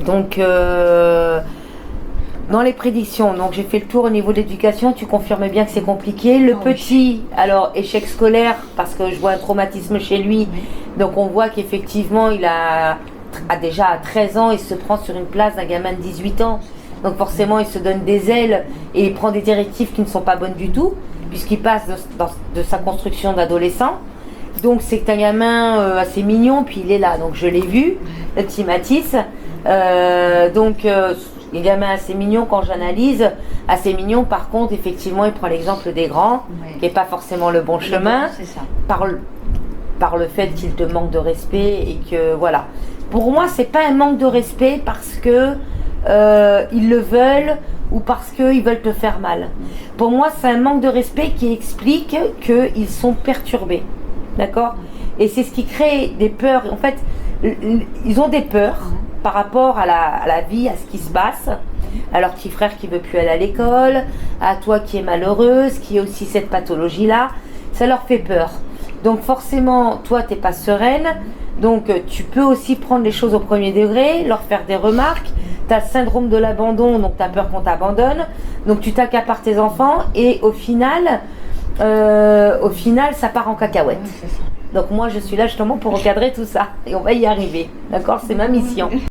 Donc, dans les prédictions, donc j'ai fait le tour au niveau de l'éducation, tu confirmes bien que c'est compliqué. Le petit, alors échec scolaire, parce que je vois un traumatisme chez lui. Donc on voit qu'effectivement, il a déjà à 13 ans, il se prend sur une place d'un gamin de 18 ans. Donc forcément, il se donne des ailes et il prend des directives qui ne sont pas bonnes du tout, puisqu'il passe de sa construction d'adolescent. Donc c'est un gamin assez mignon, puis il est là, donc je l'ai vu, le petit Mathis. Un gamin assez mignon quand j'analyse, assez mignon. Par contre, effectivement, il prend l'exemple des grands, qui n'est pas forcément le bon chemin, par le fait qu'il te manque de respect et que voilà. Pour moi, c'est pas un manque de respect parce que ils le veulent ou parce qu'ils veulent te faire mal. Pour moi, c'est un manque de respect qui explique qu'ils sont perturbés, d'accord? Et c'est ce qui crée des peurs. En fait, ils ont des peurs par rapport à la vie, à ce qui se passe, à leur petit frère qui veut plus aller à l'école, à toi qui es malheureuse, qui a aussi cette pathologie-là, ça leur fait peur. Donc forcément, toi, t'es pas sereine, donc tu peux aussi prendre les choses au premier degré, leur faire des remarques. Tu as le syndrome de l'abandon, donc tu as peur qu'on t'abandonne, donc tu t'accapares tes enfants et au final, ça part en cacahuète. Donc moi, je suis là justement pour recadrer tout ça et on va y arriver, d'accord? C'est ma mission.